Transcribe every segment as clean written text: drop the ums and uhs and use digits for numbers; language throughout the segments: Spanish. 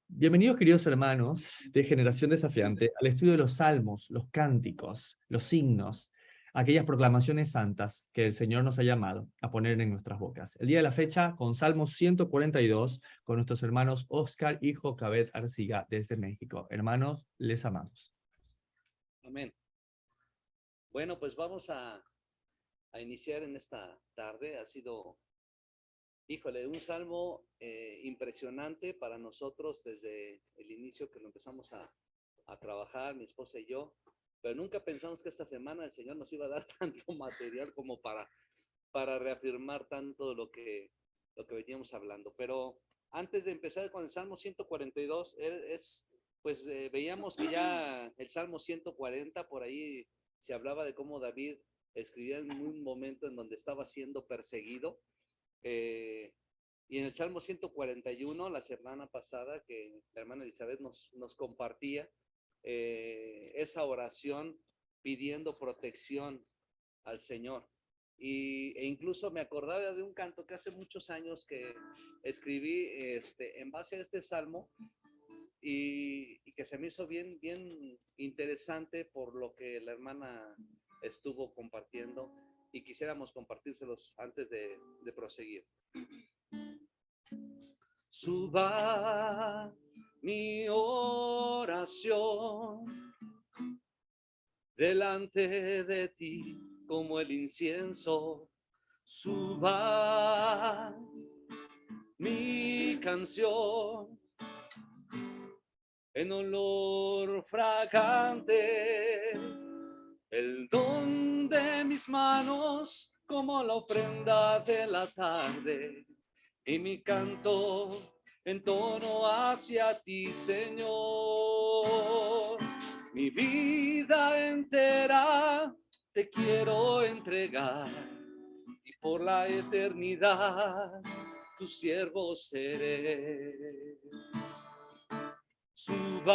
Bienvenidos, queridos hermanos de Generación Desafiante, al estudio de los salmos, los cánticos, los himnos, aquellas proclamaciones santas que el Señor nos ha llamado a poner en nuestras bocas. El día de la fecha, con Salmo 142, con nuestros hermanos Oscar y Jocabet Arciga desde México. Hermanos, les amamos. Amén. Bueno, pues vamos a iniciar en esta tarde. Ha sido, híjole, un salmo impresionante para nosotros desde el inicio que lo empezamos a trabajar, mi esposa y yo, pero nunca pensamos que esta semana el Señor nos iba a dar tanto material como para reafirmar tanto lo que veníamos hablando. Pero antes de empezar con el Salmo 142, pues veíamos que ya el Salmo 140, por ahí se hablaba de cómo David escribía en un momento en donde estaba siendo perseguido. Y en el Salmo 141, la semana pasada, que la hermana Elizabeth nos compartía esa oración pidiendo protección al Señor. E incluso me acordaba de un canto que hace muchos años que escribí en base a este salmo y que se me hizo bien interesante por lo que la hermana estuvo compartiendo y quisiéramos compartírselos antes de proseguir. Suba mi oración delante de ti como el incienso, suba mi canción en olor fragante, el don de mis manos como la ofrenda de la tarde, y mi canto en tono hacia ti, Señor. Mi vida entera te quiero entregar, y por la eternidad tu siervo seré. Suba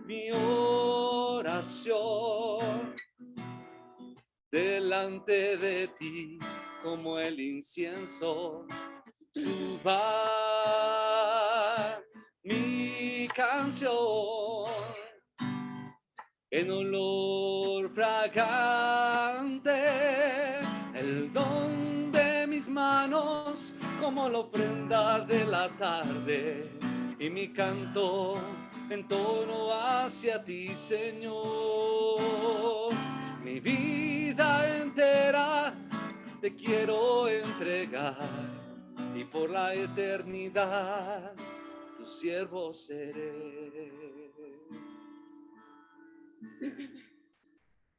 mi oración delante de ti como el incienso, suba mi canción en olor fragante, el don de mis manos como la ofrenda de la tarde, y mi canto en tono hacia ti, Señor. Mi vida entera te quiero entregar, y por la eternidad tu siervo seré.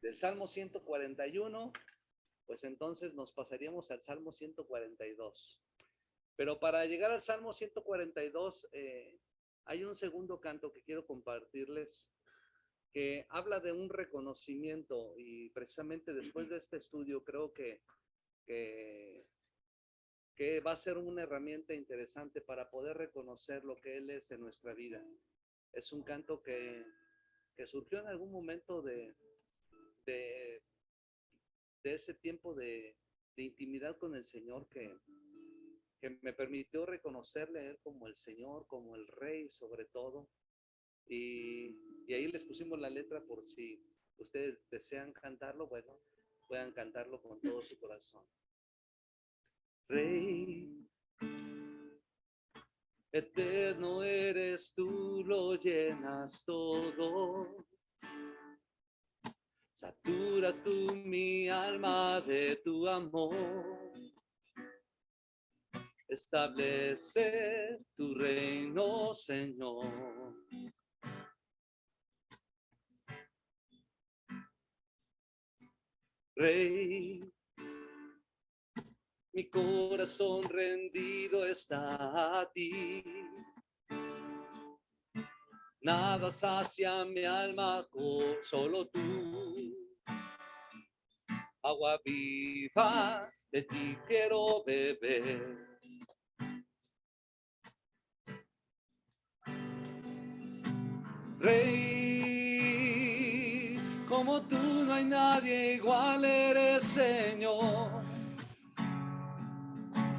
Del Salmo 141, pues entonces nos pasaríamos al Salmo 142. Pero para llegar al Salmo 142, hay un segundo canto que quiero compartirles que habla de un reconocimiento, y precisamente después de este estudio creo que va a ser una herramienta interesante para poder reconocer lo que Él es en nuestra vida. Es un canto que surgió en algún momento de ese tiempo de intimidad con el Señor que me permitió reconocerle a Él como el Señor, como el Rey sobre todo. Y ahí les pusimos la letra por si ustedes desean cantarlo, bueno, puedan cantarlo con todo su corazón. Rey, eterno eres tú, lo llenas todo. Saturas tú mi alma de tu amor. Establece tu reino, Señor. Rey, mi corazón rendido está a ti. Nada sacia mi alma, solo tú. Agua viva, de ti quiero beber. Rey, como tú no hay nadie igual, eres Señor.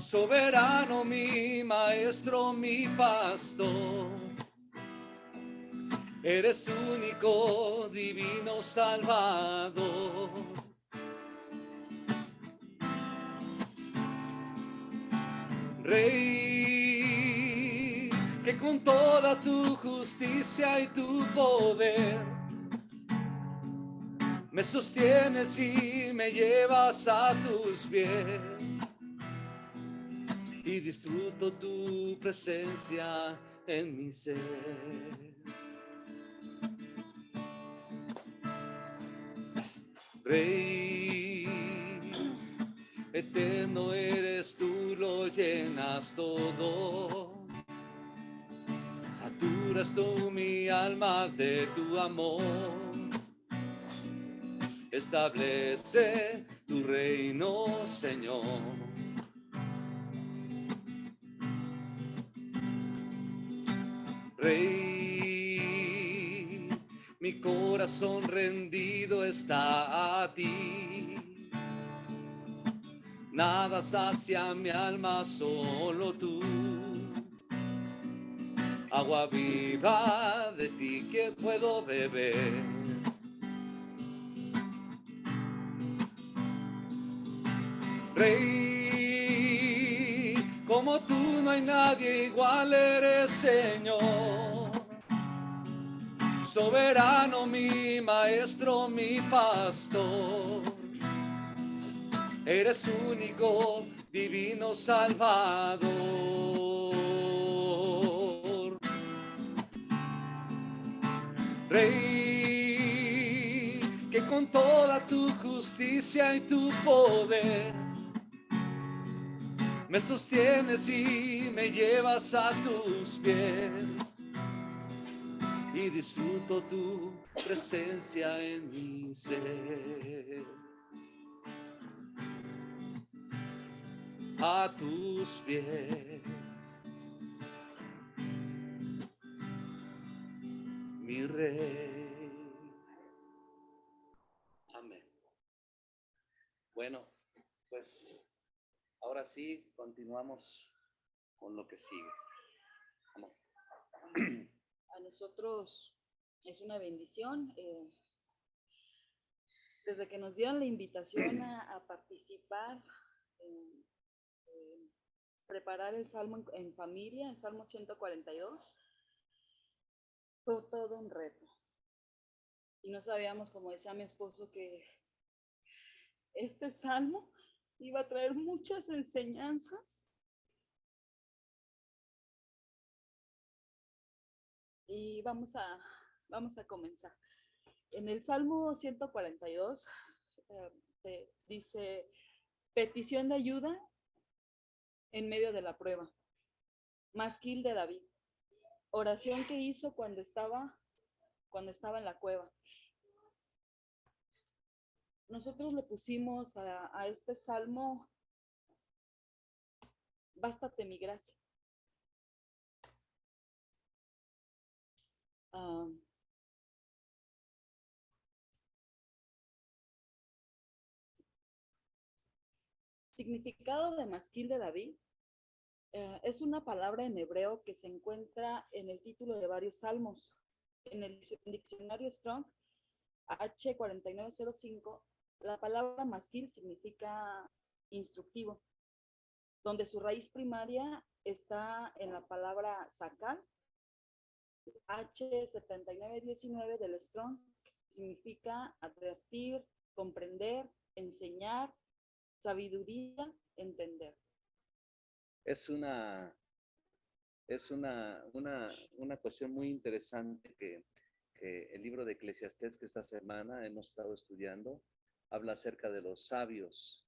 soberano, mi maestro, mi pastor. Eres único, divino Salvador. Rey, que con toda tu justicia y tu poder me sostienes y me llevas a tus pies, y disfruto tu presencia en mi ser. Rey, eterno eres tú, lo llenas todo. Saturas tú mi alma de tu amor. Establece tu reino, Señor. Rey, mi corazón rendido está a ti. Nada sacia mi alma, solo tú. Agua viva de ti que puedo beber. Rey, como tú no hay nadie igual, eres Señor. Soberano, mi maestro, mi pastor. Eres único, divino Salvador. Rey, que con toda tu justicia y tu poder me sostienes y me llevas a tus pies, y disfruto tu presencia en mi ser. A tus pies, mi Rey. Amén. Bueno, pues ahora sí continuamos con lo que sigue. Amén. A nosotros es una bendición. Desde que nos dieron la invitación a participar en preparar el Salmo en familia, el Salmo 142, fue todo un reto. Y no sabíamos, como decía mi esposo, que este Salmo iba a traer muchas enseñanzas. Y vamos a comenzar. En el Salmo 142 dice, petición de ayuda en medio de la prueba. Masquil de David. Oración que hizo cuando estaba en la cueva. Nosotros le pusimos a este salmo, bástate mi gracia. Significado de Masquil de David. Es una palabra en hebreo que se encuentra en el título de varios salmos. En el diccionario Strong H4905, la palabra masquil significa instructivo, donde su raíz primaria está en la palabra sacar. H7919 del Strong significa advertir, comprender, enseñar, sabiduría, entender. Es una cuestión muy interesante que el libro de Eclesiastés, que esta semana hemos estado estudiando, habla acerca de los sabios.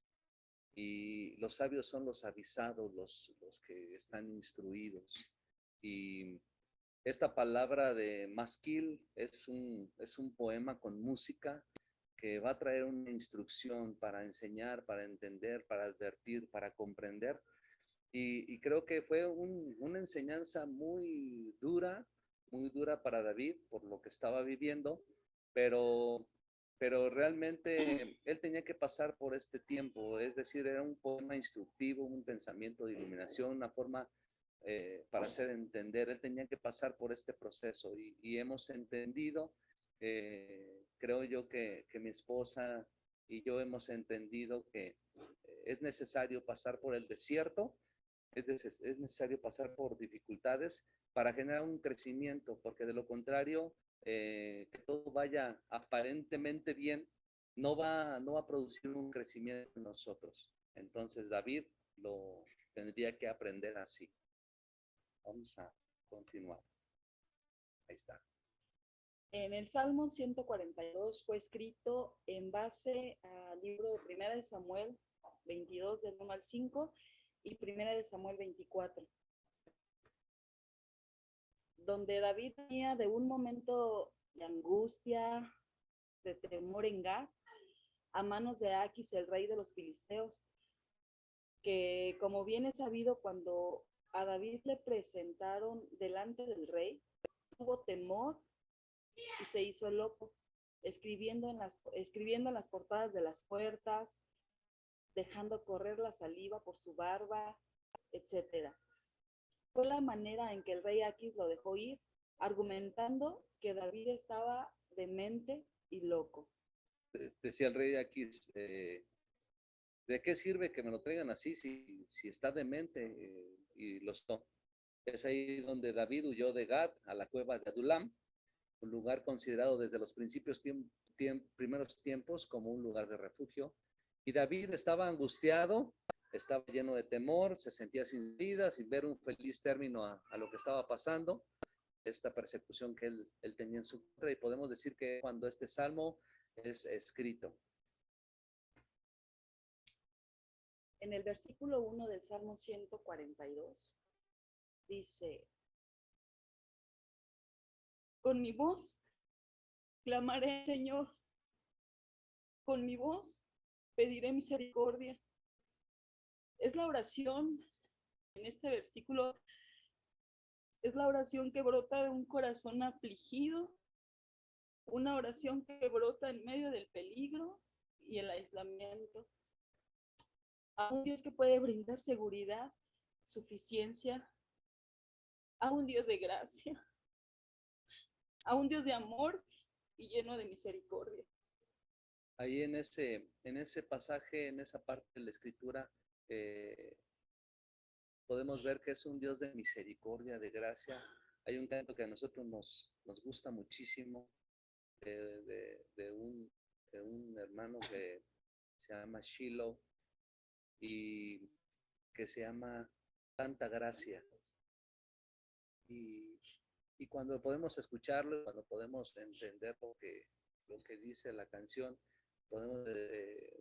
Y los sabios son los avisados, los que están instruidos. Y esta palabra de masquil es un poema con música que va a traer una instrucción para enseñar, para entender, para advertir, para comprender. Y creo que fue una enseñanza muy dura para David por lo que estaba viviendo, pero pero realmente él tenía que pasar por este tiempo, es decir, era un poema instructivo, un pensamiento de iluminación, una forma para hacer entender, él tenía que pasar por este proceso y hemos entendido, creo yo que mi esposa y yo hemos entendido que es necesario pasar por el desierto, es necesario pasar por dificultades para generar un crecimiento, porque de lo contrario, que todo vaya aparentemente bien, no va a producir un crecimiento en nosotros. Entonces David lo tendría que aprender así. Vamos a continuar. Ahí está. En el Salmo 142 fue escrito en base al libro de Primera de Samuel 22 del 1 al 5 y Primera de Samuel 24, donde David venía de un momento de angustia, de temor en Gat, a manos de Aquis, el rey de los filisteos, que como bien es sabido, cuando a David le presentaron delante del rey, tuvo temor y se hizo el loco, escribiendo en las portadas de las puertas, dejando correr la saliva por su barba, etc. Fue la manera en que el rey Aquis lo dejó ir, argumentando que David estaba demente y loco. Decía el rey aquí, ¿de qué sirve que me lo traigan así si está demente? Y los tomó. Es ahí donde David huyó de Gad a la cueva de Adulam, un lugar considerado desde los primeros tiempos como un lugar de refugio. Y David estaba angustiado, estaba lleno de temor, se sentía sin vida, sin ver un feliz término a lo que estaba pasando, esta persecución que él tenía en su contra. Y podemos decir que cuando este salmo es escrito. En el versículo 1 del Salmo 142 dice: con mi voz clamaré al Señor, con mi voz pediré misericordia. Es la oración en este versículo, es la oración que brota de un corazón afligido, una oración que brota en medio del peligro y el aislamiento, a un Dios que puede brindar seguridad, suficiencia, a un Dios de gracia, a un Dios de amor y lleno de misericordia. Ahí en ese pasaje, en esa parte de la escritura, podemos ver que es un Dios de misericordia, de gracia. Hay un canto que a nosotros nos gusta muchísimo, de un hermano que se llama Shiloh y que se llama Tanta Gracia. Y cuando podemos escucharlo, cuando podemos entender lo que dice la canción, podemos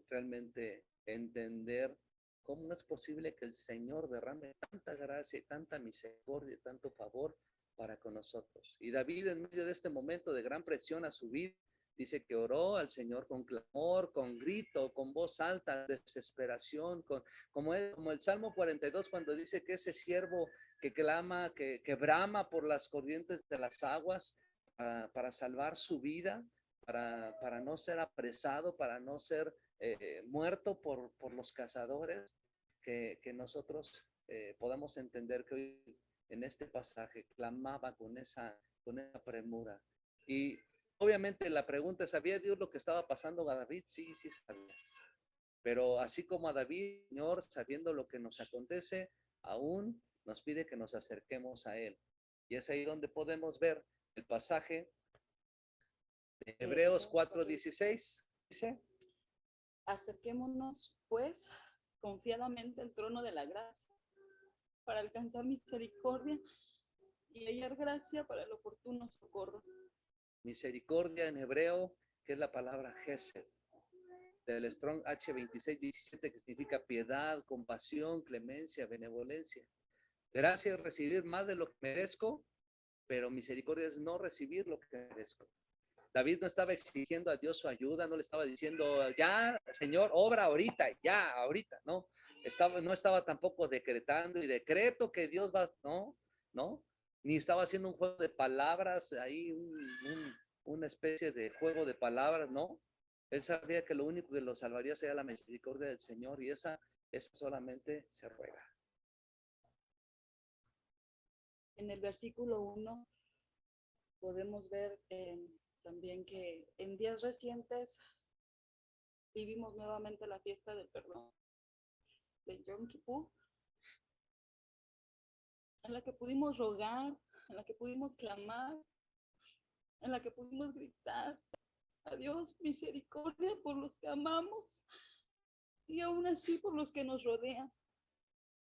realmente entender cómo es posible que el Señor derrame tanta gracia y tanta misericordia y tanto favor para con nosotros. Y David, en medio de este momento de gran presión a su vida, dice que oró al Señor con clamor, con grito, con voz alta, desesperación, como el Salmo 42 cuando dice que ese siervo que clama, que brama por las corrientes de las aguas para salvar su vida, para no ser apresado, para no ser muerto por los cazadores, que nosotros podamos entender que hoy en este pasaje clamaba con esa premura. Y obviamente la pregunta, ¿sabía Dios lo que estaba pasando a David? Sí, sí sabía. Pero así como a David, Señor, sabiendo lo que nos acontece, aún nos pide que nos acerquemos a Él. Y es ahí donde podemos ver el pasaje de Hebreos 4:16. Dice: acerquémonos, pues, confiadamente al trono de la gracia, para alcanzar misericordia y hallar gracia para el oportuno socorro. Misericordia en hebreo, que es la palabra Gesed, del Strong H2617, que significa piedad, compasión, clemencia, benevolencia. Gracia es recibir más de lo que merezco, pero misericordia es no recibir lo que merezco. David no estaba exigiendo a Dios su ayuda, no le estaba diciendo, ya, Señor, obra ahorita, ya, ahorita, no. No estaba tampoco decretando y decreto que Dios va, no. Ni estaba haciendo un juego de palabras, ahí una especie de juego de palabras, no. Él sabía que lo único que lo salvaría sería la misericordia del Señor y esa solamente se ruega. En el versículo 1 podemos ver también que en días recientes vivimos nuevamente la fiesta del perdón de Yom Kippur, en la que pudimos rogar, en la que pudimos clamar, en la que pudimos gritar a Dios misericordia por los que amamos y aún así por los que nos rodean.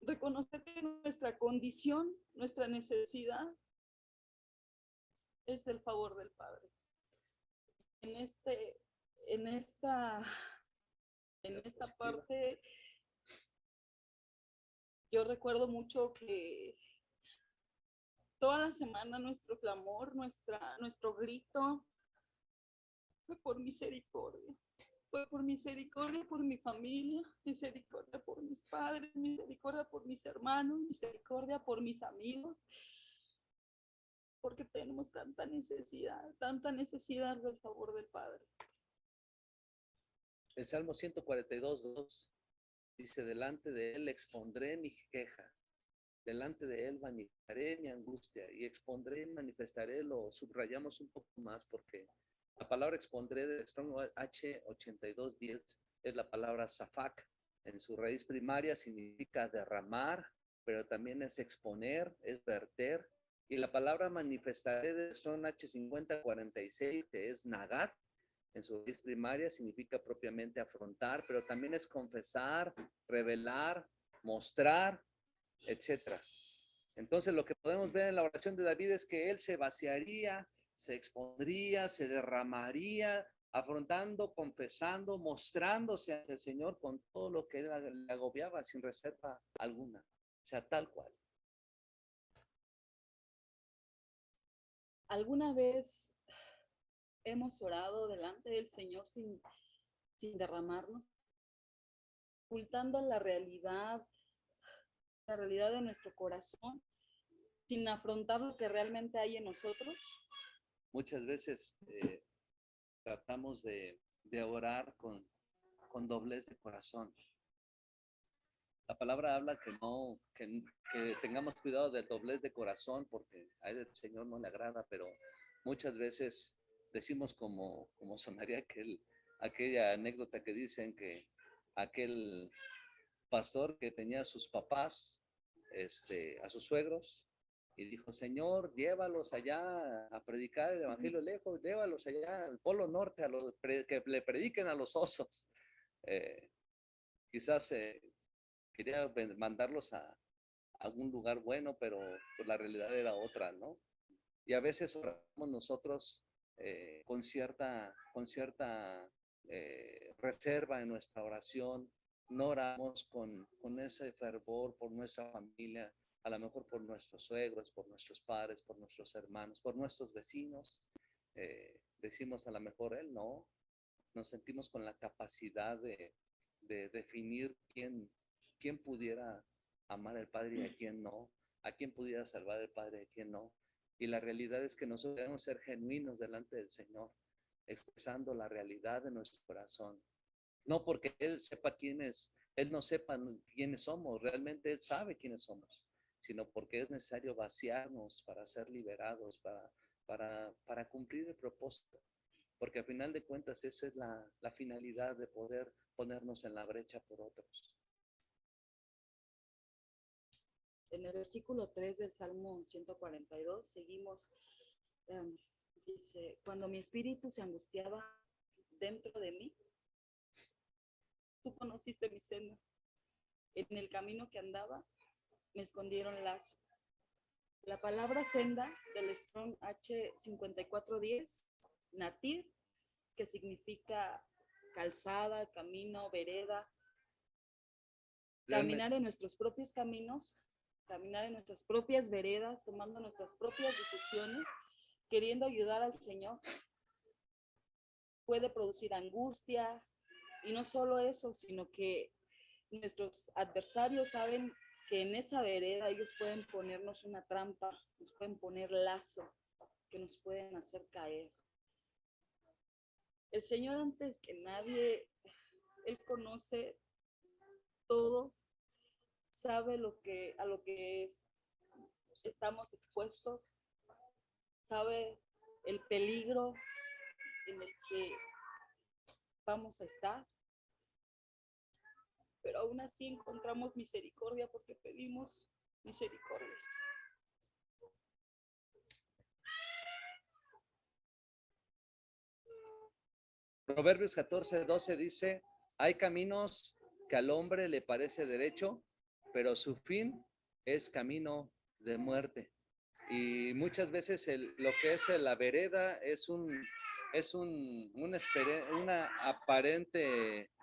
Reconocer que nuestra condición, nuestra necesidad es el favor del Padre. En esta parte, yo recuerdo mucho que toda la semana nuestro clamor, nuestro grito fue por misericordia. Fue por misericordia por mi familia, misericordia por mis padres, misericordia por mis hermanos, misericordia por mis amigos, porque tenemos tanta necesidad del favor del Padre. El Salmo 142:2 dice, delante de él expondré mi queja, delante de él manifestaré mi angustia y expondré y manifestaré, lo subrayamos un poco más porque la palabra expondré del Strong H8210 es la palabra safak. En su raíz primaria significa derramar, pero también es exponer, es verter. Y la palabra manifestaré del Strong H5046, que es nagat, en su raíz primaria significa propiamente afrontar, pero también es confesar, revelar, mostrar, etcétera. Entonces lo que podemos ver en la oración de David es que él se vaciaría, se expondría, se derramaría, afrontando, confesando, mostrándose ante el Señor con todo lo que él le agobiaba sin reserva alguna. O sea, tal cual. ¿Alguna vez hemos orado delante del Señor sin derramarnos? Ocultando la realidad de nuestro corazón, sin afrontar lo que realmente hay en nosotros. Muchas veces tratamos de orar con doblez de corazón. La palabra habla que tengamos cuidado del doblez de corazón porque a él el Señor no le agrada, pero muchas veces decimos como sonaría aquella anécdota que dicen que aquel pastor que tenía a sus papás, a sus suegros, y dijo, Señor, llévalos allá a predicar el evangelio lejos, llévalos allá al Polo Norte, que le prediquen a los osos. Quizás quería mandarlos a algún lugar bueno, pero pues, la realidad era otra, ¿no? Y a veces oramos nosotros con cierta reserva en nuestra oración, no oramos con ese fervor por nuestra familia, a lo mejor por nuestros suegros, por nuestros padres, por nuestros hermanos, por nuestros vecinos. Decimos a lo mejor él no, nos sentimos con la capacidad de definir quién pudiera amar al Padre y a quién no, a quién pudiera salvar al Padre y a quién no. Y la realidad es que nosotros debemos ser genuinos delante del Señor, expresando la realidad de nuestro corazón. No porque Él sepa Él no sepa quiénes somos, realmente Él sabe quiénes somos, sino porque es necesario vaciarnos para ser liberados, para cumplir el propósito. Porque al final de cuentas esa es la finalidad de poder ponernos en la brecha por otros. En el versículo 3 del Salmo 142 seguimos, dice, cuando mi espíritu se angustiaba dentro de mí, tú conociste mi senda. En el camino que andaba, me escondieron lazo. La palabra senda del Strong H5410, natir, que significa calzada, camino, vereda, caminar en nuestros propios caminos, caminar en nuestras propias veredas, tomando nuestras propias decisiones, queriendo ayudar al Señor, puede producir angustia, y no solo eso, sino que nuestros adversarios saben que en esa vereda ellos pueden ponernos una trampa, nos pueden poner lazo, que nos pueden hacer caer. El Señor antes que nadie, Él conoce todo, sabe a lo que estamos expuestos, sabe el peligro en el que vamos a estar, pero aún así encontramos misericordia porque pedimos misericordia. Proverbios 14:12 dice, hay caminos que al hombre le parece derecho, pero su fin es camino de muerte. Y muchas veces lo que es la vereda es una aparente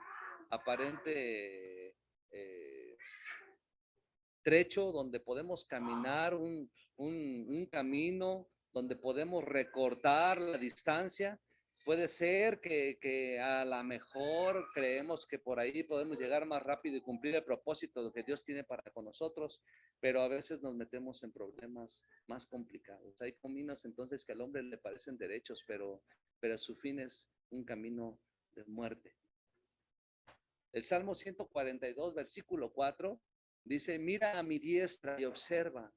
trecho donde podemos caminar un camino, donde podemos recortar la distancia. Puede ser que a lo mejor creemos que por ahí podemos llegar más rápido y cumplir el propósito que Dios tiene para con nosotros, pero a veces nos metemos en problemas más complicados. Hay caminos entonces que al hombre le parecen derechos, pero su fin es un camino de muerte. El Salmo 142, versículo 4, dice, mira a mi diestra y observa.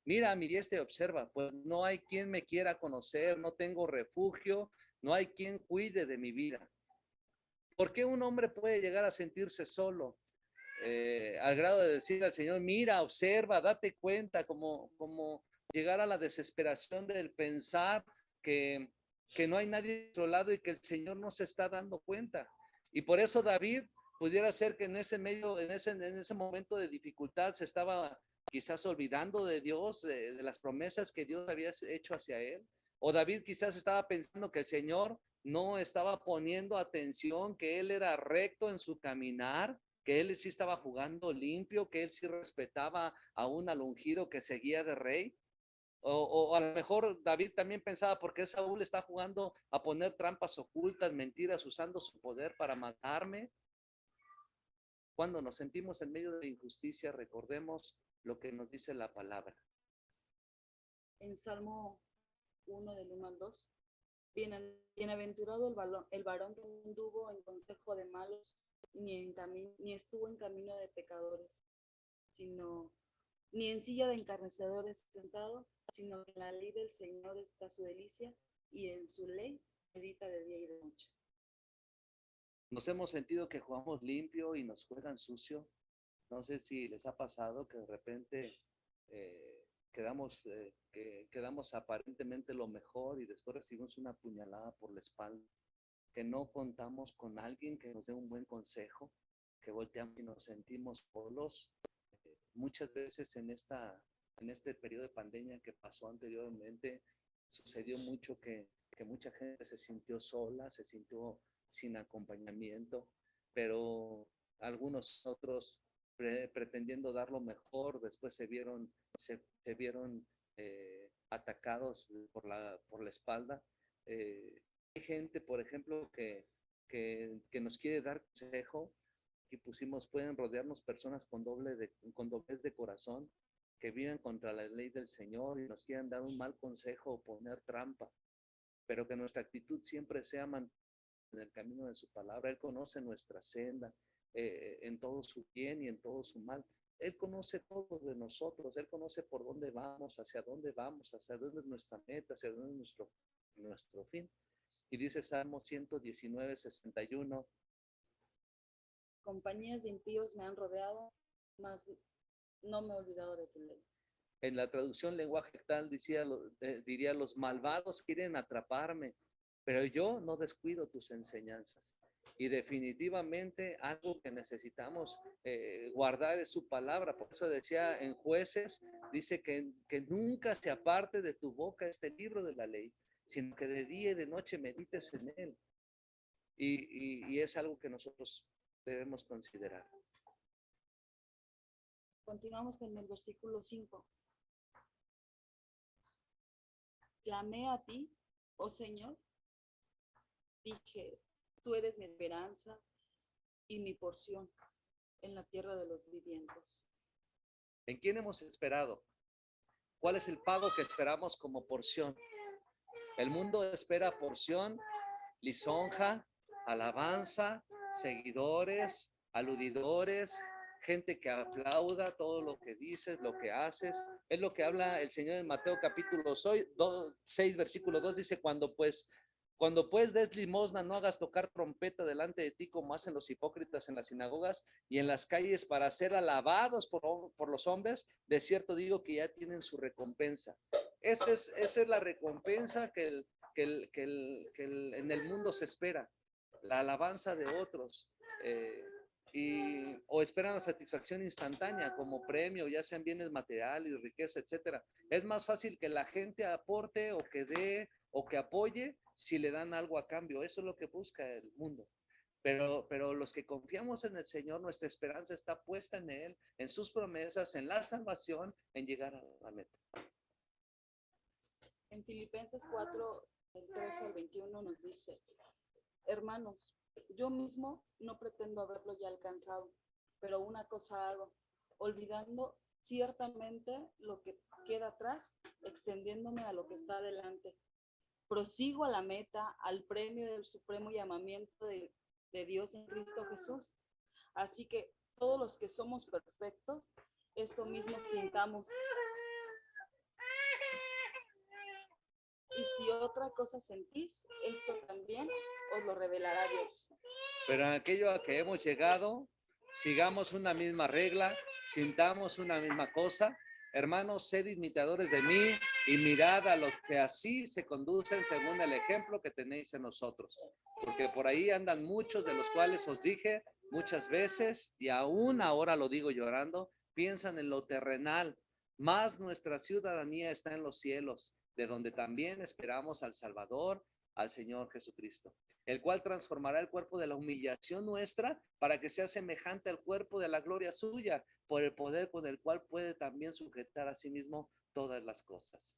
Mira a mi diestra y observa, pues no hay quien me quiera conocer, no tengo refugio, no hay quien cuide de mi vida. ¿Por qué un hombre puede llegar a sentirse solo? Al grado de decirle al Señor, mira, observa, date cuenta, como llegar a la desesperación del pensar que no hay nadie a nuestro lado y que el Señor no se está dando cuenta. Y por eso David pudiera ser que en ese momento de dificultad se estaba quizás olvidando de Dios, de las promesas que Dios había hecho hacia él. O David quizás estaba pensando que el Señor no estaba poniendo atención, que él era recto en su caminar, que él sí estaba jugando limpio, que él sí respetaba aún al ungido que seguía de rey. O a lo mejor David también pensaba, ¿por qué Saúl está jugando a poner trampas ocultas, mentiras, usando su poder para matarme? Cuando nos sentimos en medio de injusticia, recordemos lo que nos dice la palabra. En Salmo 1 del 1 al 2, bienaventurado el varón que no anduvo en consejo de malos, ni estuvo en camino de pecadores, ni en silla de encarnecedores sentado, sino que en la ley del Señor está su delicia, y en su ley medita de día y de noche. Nos hemos sentido que jugamos limpio y nos juegan sucio. No sé si les ha pasado que de repente quedamos aparentemente lo mejor y después recibimos una puñalada por la espalda, que no contamos con alguien que nos dé un buen consejo, que volteamos y nos sentimos solos. Muchas veces en este periodo de pandemia que pasó anteriormente, sucedió mucho que mucha gente se sintió sola, se sintió sin acompañamiento, pero algunos otros pretendiendo dar lo mejor, después se vieron atacados por la espalda. Hay gente, por ejemplo, que nos quiere dar consejo, y pueden rodearnos personas con doblez de corazón, que viven contra la ley del Señor y nos quieren dar un mal consejo o poner trampa, pero que nuestra actitud siempre sea mantener en el camino de su palabra. Él conoce nuestra senda, en todo su bien y en todo su mal. Él conoce todo de nosotros, Él conoce por dónde vamos, hacia dónde es nuestra meta, hacia dónde es nuestro fin. Y dice Salmo 119, 61. Compañías de impíos me han rodeado, mas no me he olvidado de tu ley. En la traducción lenguaje actual diría, los malvados quieren atraparme, pero yo no descuido tus enseñanzas. Y definitivamente algo que necesitamos guardar es su palabra. Por eso decía en Jueces, dice que nunca se aparte de tu boca este libro de la ley, sino que de día y de noche medites en él. Y es algo que nosotros debemos considerar. Continuamos con el versículo 5. Clamé a ti, oh Señor, dije, tú eres mi esperanza y mi porción en la tierra de los vivientes. ¿En quién hemos esperado? ¿Cuál es el pago que esperamos como porción? El mundo espera porción lisonja, alabanza, seguidores, aludidores, gente que aplauda todo lo que dices, lo que haces. Es lo que habla el Señor en Mateo capítulo 6, versículo 2, dice, cuando pues des limosna, no hagas tocar trompeta delante de ti como hacen los hipócritas en las sinagogas y en las calles para ser alabados por los hombres. De cierto digo que ya tienen su recompensa. Esa es la recompensa que en el mundo se espera, la alabanza de otros. O esperan la satisfacción instantánea como premio, ya sean bienes materiales, riqueza, etcétera. Es más fácil que la gente aporte o que dé o que apoye si le dan algo a cambio. Eso es lo que busca el mundo. Pero los que confiamos en el Señor, nuestra esperanza está puesta en Él, en sus promesas, en la salvación, en llegar a la meta. En Filipenses 4, del 13 al 21 nos dice, hermanos, yo mismo no pretendo haberlo ya alcanzado, pero una cosa hago, olvidando ciertamente lo que queda atrás, extendiéndome a lo que está adelante. Prosigo a la meta, al premio del supremo llamamiento de Dios en Cristo Jesús. Así que todos los que somos perfectos, esto mismo sintamos. Y si otra cosa sentís, esto también os lo revelará Dios. Pero en aquello a que hemos llegado, sigamos una misma regla, sintamos una misma cosa. Hermanos, sed imitadores de mí y mirad a los que así se conducen según el ejemplo que tenéis en nosotros. Porque por ahí andan muchos de los cuales os dije muchas veces, y aún ahora lo digo llorando, piensan en lo terrenal, mas nuestra ciudadanía está en los cielos, de donde también esperamos al Salvador, al Señor Jesucristo, el cual transformará el cuerpo de la humillación nuestra para que sea semejante al cuerpo de la gloria suya, por el poder con el cual puede también sujetar a sí mismo todas las cosas.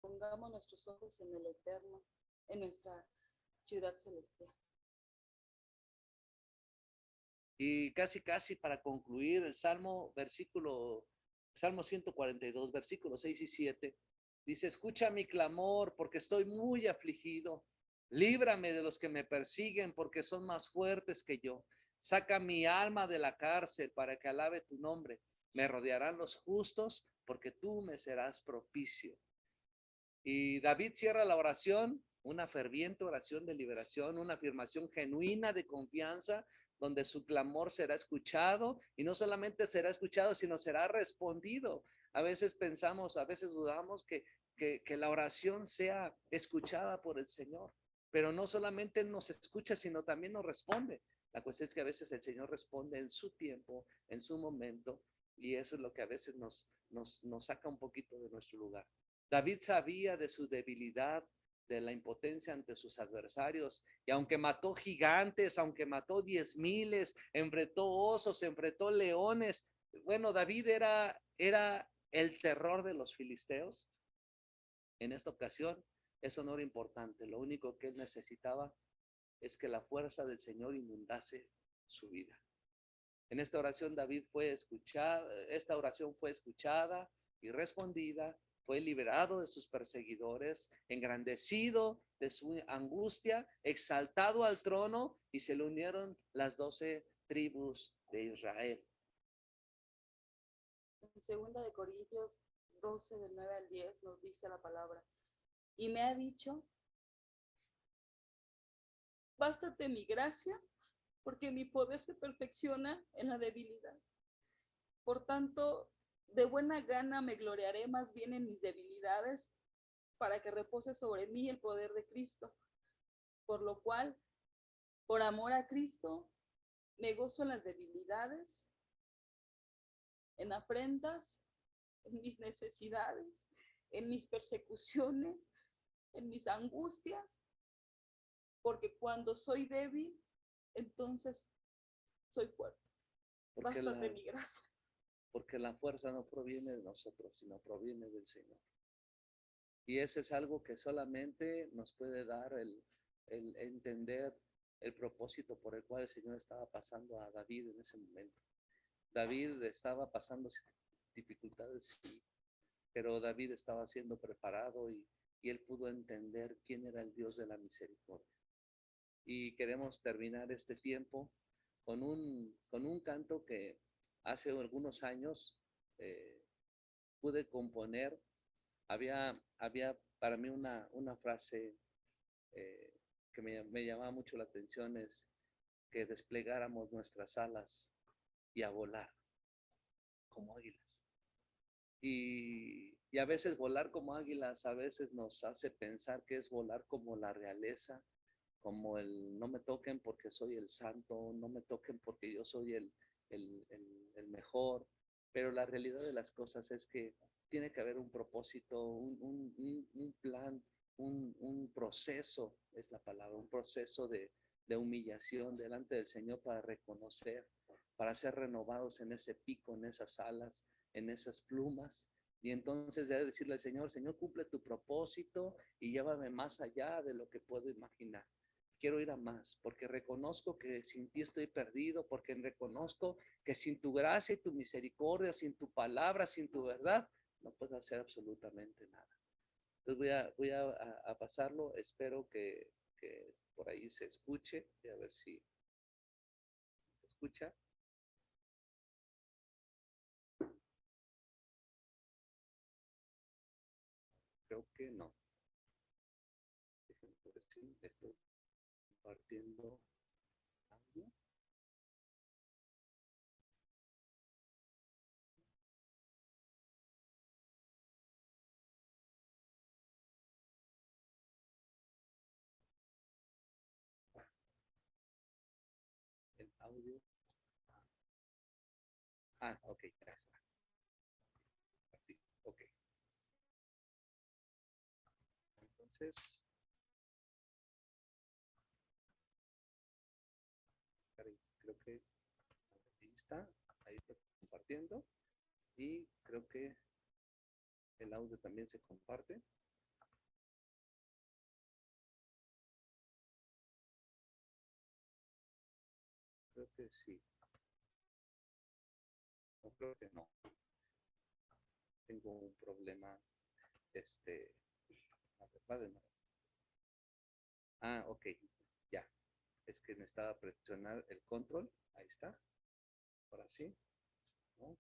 Pongamos nuestros ojos en el eterno, en nuestra ciudad celestial. Y casi para concluir el Salmo 142, versículos 6 y 7, dice, escucha mi clamor porque estoy muy afligido. Líbrame de los que me persiguen porque son más fuertes que yo. Saca mi alma de la cárcel para que alabe tu nombre. Me rodearán los justos porque tú me serás propicio. Y David cierra la oración, una ferviente oración de liberación, una afirmación genuina de confianza, donde su clamor será escuchado, y no solamente será escuchado, sino será respondido. A veces pensamos, a veces dudamos que la oración sea escuchada por el Señor, pero no solamente nos escucha, sino también nos responde. La cuestión es que a veces el Señor responde en su tiempo, en su momento, y eso es lo que a veces nos saca un poquito de nuestro lugar. David sabía de su debilidad, de la impotencia ante sus adversarios, y aunque mató gigantes, aunque mató 10,000, enfrentó osos, enfrentó leones. Bueno, David era el terror de los filisteos. En esta ocasión, eso no era importante. Lo único que él necesitaba es que la fuerza del Señor inundase su vida. En esta oración David fue escuchada, esta oración fue escuchada y respondida, fue liberado de sus perseguidores, engrandecido de su angustia, exaltado al trono, y se le unieron las 12 tribus de Israel. En 2 Corintios 12, del 9 al 10, nos dice la palabra, y me ha dicho, bástate mi gracia, porque mi poder se perfecciona en la debilidad. Por tanto, de buena gana me gloriaré más bien en mis debilidades, para que repose sobre mí el poder de Cristo. Por lo cual, por amor a Cristo, me gozo en las debilidades, en afrentas, en mis necesidades, en mis persecuciones, en mis angustias, porque cuando soy débil, entonces soy fuerte. Bástate mi gracia. Porque la fuerza no proviene de nosotros, sino proviene del Señor. Y ese es algo que solamente nos puede dar el entender el propósito por el cual el Señor estaba pasando a David en ese momento. David estaba pasando dificultades, sí, pero David estaba siendo preparado y él pudo entender quién era el Dios de la misericordia. y queremos terminar este tiempo con un canto que hace algunos años pude componer. Había para mí una frase que me llamaba mucho la atención, es que desplegáramos nuestras alas y a volar como águilas. Y a veces volar como águilas a veces nos hace pensar que es volar como la realeza, como el no me toquen porque soy el santo, no me toquen porque yo soy el mejor. Pero la realidad de las cosas es que tiene que haber un propósito, un plan, un proceso, es la palabra, un proceso de humillación delante del Señor para reconocer, para ser renovados en ese pico, en esas alas, en esas plumas. Y entonces debe decirle al Señor, Señor, cumple tu propósito y llévame más allá de lo que puedo imaginar. Quiero ir a más, porque reconozco que sin ti estoy perdido, porque reconozco que sin tu gracia y tu misericordia, sin tu palabra, sin tu verdad, no puedo hacer absolutamente nada. Entonces voy a pasarlo, espero que por ahí se escuche, y a ver si se escucha. Creo que no. Déjenme ver si estoy compartiendo audio. El audio. Ok, gracias. Ok. Entonces, creo que ahí está compartiendo, y creo que el audio también se comparte. Creo que sí. No, creo que no. Tengo un problema. A ver, va de nuevo. Ok, ya. Es que necesitaba presionar el control. Ahí está. Ahora sí. ¿No?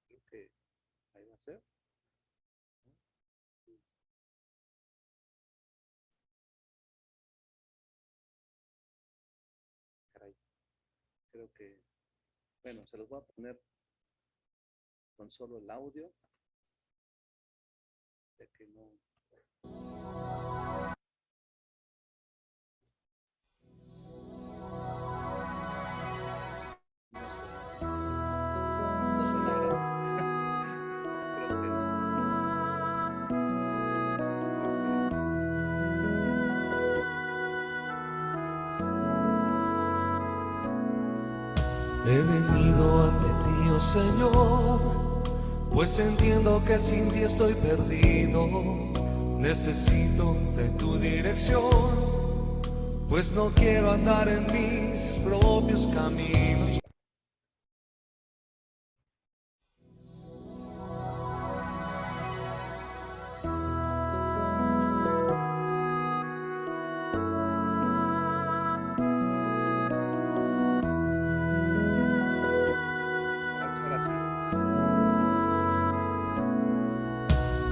Creo que ahí va a ser. Caray. Creo que, bueno, se los voy a poner con solo el audio, ya que no. No suena, ¿verdad? Creo que no. He venido ante ti, oh Señor, pues entiendo que sin ti estoy perdido. Necesito de tu dirección, pues no quiero andar en mis propios caminos. Ahora sí.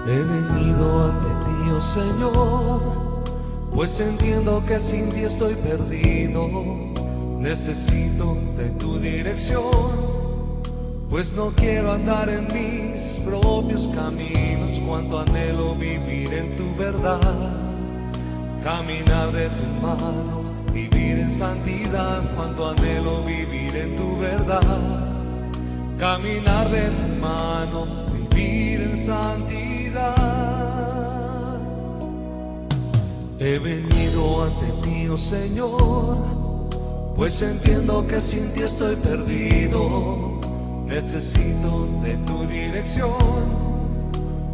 He venido ante ti, oh Señor, pues entiendo que sin ti estoy perdido. Necesito de tu dirección, pues no quiero andar en mis propios caminos. Cuánto anhelo vivir en tu verdad, caminar de tu mano, vivir en santidad. Cuánto anhelo vivir en tu verdad, caminar de tu mano, vivir en santidad. He venido ante ti, oh Señor, pues entiendo que sin ti estoy perdido. Necesito de tu dirección,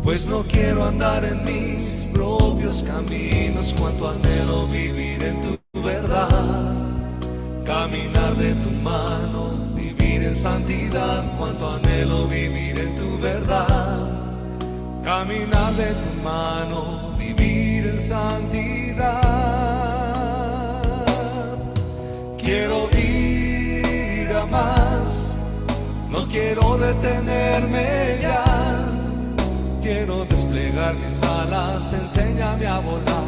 pues no quiero andar en mis propios caminos. Cuánto anhelo vivir en tu verdad, caminar de tu mano, vivir en santidad. Cuánto anhelo vivir en tu verdad, caminar de tu mano, vivir en santidad. Quiero ir a más, no quiero detenerme ya. Quiero desplegar mis alas, enséñame a volar.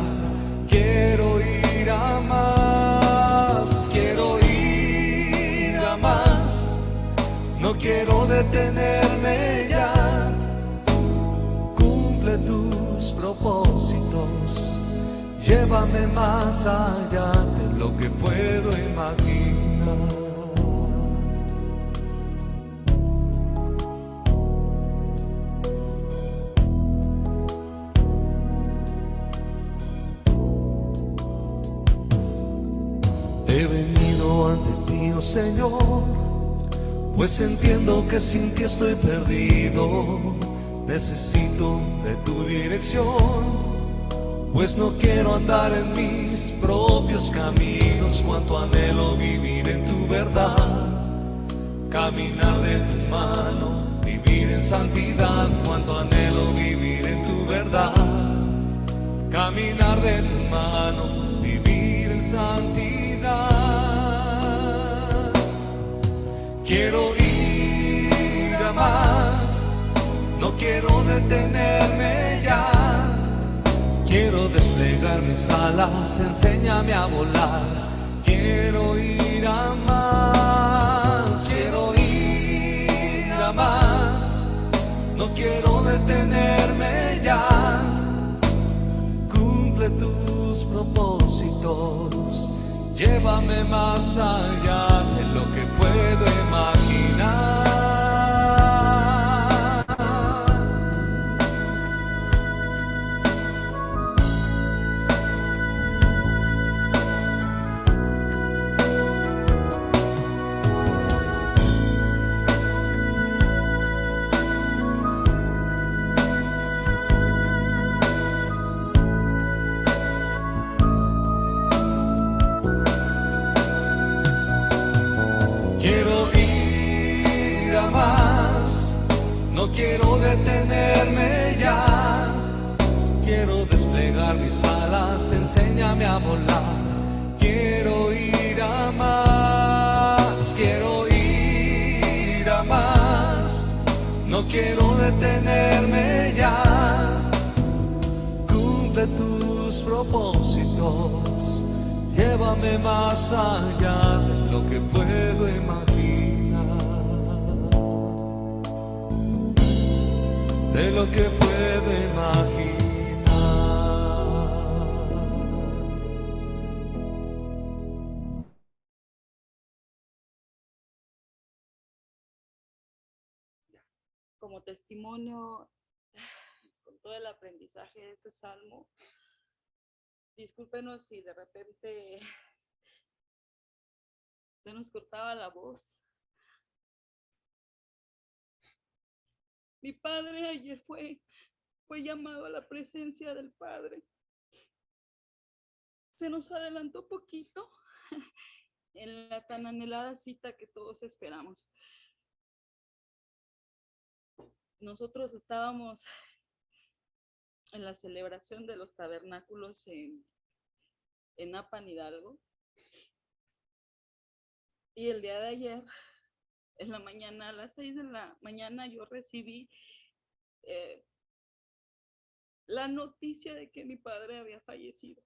Quiero ir a más, quiero ir a más. No quiero detenerme ya. Cumple tus propósitos, llévame más allá de lo que puedo imaginar. He venido ante ti, oh Señor, pues entiendo que sin ti estoy perdido. Necesito de tu dirección, pues no quiero andar en mis propios caminos. Cuánto anhelo vivir en tu verdad, caminar de tu mano, vivir en santidad. Cuánto anhelo vivir en tu verdad, caminar de tu mano, vivir en santidad. Quiero ir a más, no quiero detenerme ya. Quiero desplegar mis alas, enséñame a volar. Quiero ir a más, quiero ir a más. No quiero detenerme ya. Cumple tus propósitos, llévame más allá de lo que puedo imaginar. Quiero ir a más, no quiero detenerme ya. Quiero desplegar mis alas, enséñame a volar. Quiero ir a más, quiero ir a más. No quiero detenerme ya. Cumple tus propósitos, llévame más allá de lo que puedo imaginar, de lo que puedo imaginar. Como testimonio, con todo el aprendizaje de este salmo, discúlpenos si de repente se nos cortaba la voz. Mi padre ayer fue llamado a la presencia del Padre. Se nos adelantó poquito en la tan anhelada cita que todos esperamos. Nosotros estábamos en la celebración de los tabernáculos en Apan, Hidalgo. Y el día de ayer, en la mañana, a las 6 de la mañana, yo recibí la noticia de que mi padre había fallecido.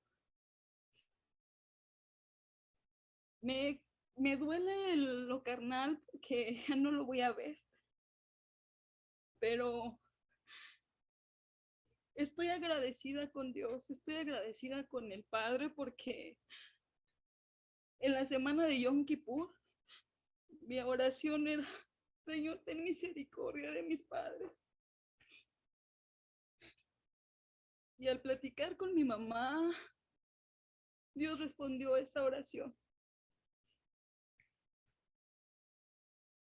Me duele lo carnal porque ya no lo voy a ver, pero estoy agradecida con Dios, estoy agradecida con el Padre, porque en la semana de Yom Kippur mi oración era: Señor, ten misericordia de mis padres. Y al platicar con mi mamá, Dios respondió esa oración.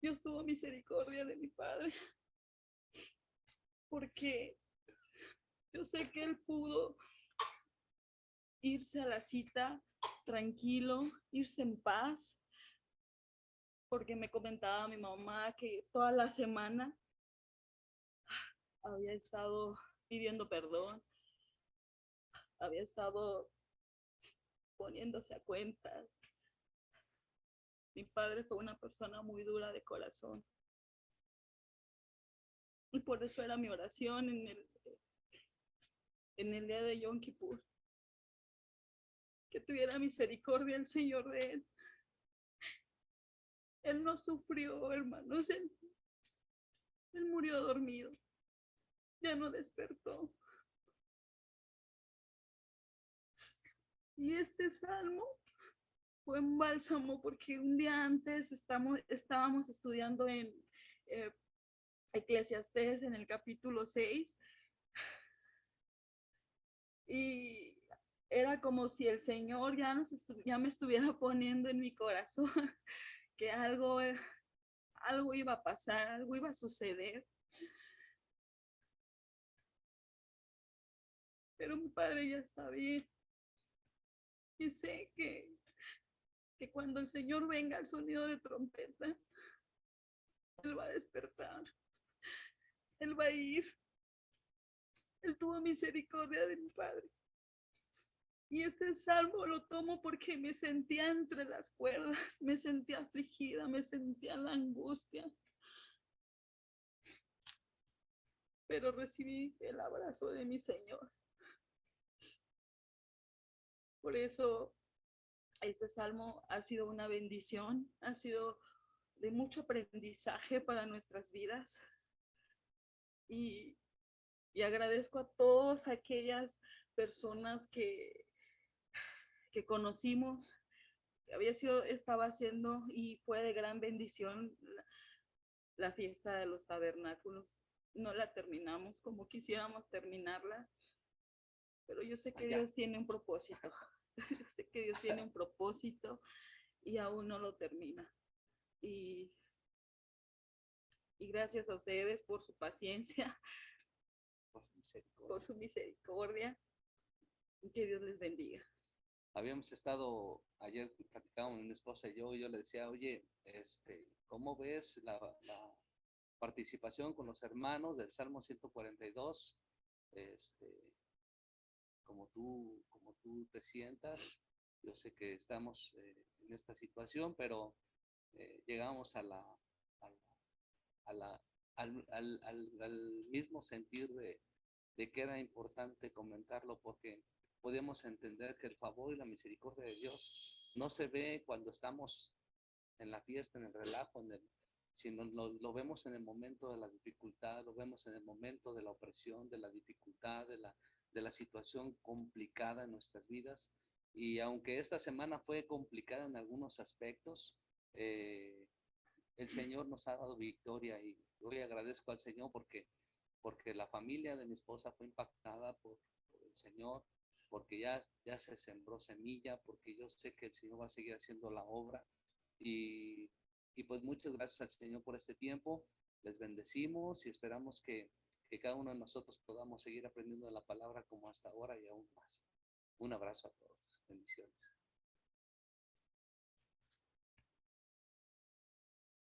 Dios tuvo misericordia de mi padre, porque Yo sé que él pudo irse a la cita tranquilo, irse en paz, porque me comentaba mi mamá que toda la semana había estado pidiendo perdón, había estado poniéndose a cuentas. Mi padre fue una persona muy dura de corazón. Y por eso era mi oración en el día de Yom Kippur. Que tuviera misericordia el Señor de él. Él no sufrió, hermanos. Él murió dormido. Ya no despertó. Y este salmo fue un bálsamo porque un día antes estábamos estudiando en Eclesiastés en el capítulo 6 y era como si el Señor ya me estuviera poniendo en mi corazón que algo iba a pasar, algo iba a suceder. Pero mi padre ya está bien. Y sé que cuando el Señor venga al sonido de trompeta, Él va a despertar. Él va a ir. Él tuvo misericordia de mi padre. Y este salmo lo tomo porque me sentía entre las cuerdas, me sentía afligida, me sentía en la angustia. Pero recibí el abrazo de mi Señor. Por eso este salmo ha sido una bendición, ha sido de mucho aprendizaje para nuestras vidas. Y agradezco a todas aquellas personas que conocimos, estaba haciendo y fue de gran bendición la fiesta de los tabernáculos. No la terminamos como quisiéramos terminarla, pero yo sé que Dios tiene un propósito. Yo sé que Dios tiene un propósito y aún no lo termina. Y gracias a ustedes por su paciencia, por su misericordia. Y que Dios les bendiga. Habíamos estado, ayer platicábamos mi esposa y yo le decía, oye, ¿cómo ves la participación con los hermanos del Salmo 142? Como tú te sientas, yo sé que estamos en esta situación, pero llegamos al mismo sentir de que era importante comentarlo porque podemos entender que el favor y la misericordia de Dios no se ve cuando estamos en la fiesta, en el relajo, sino lo vemos en el momento de la dificultad, lo vemos en el momento de la opresión, de la dificultad, de la situación complicada en nuestras vidas. Y aunque esta semana fue complicada en algunos aspectos, el Señor nos ha dado victoria y hoy agradezco al Señor porque la familia de mi esposa fue impactada por el Señor, porque ya se sembró semilla, porque yo sé que el Señor va a seguir haciendo la obra y pues muchas gracias al Señor por este tiempo. Les bendecimos y esperamos que cada uno de nosotros podamos seguir aprendiendo de la palabra como hasta ahora y aún más. Un abrazo a todos. Bendiciones.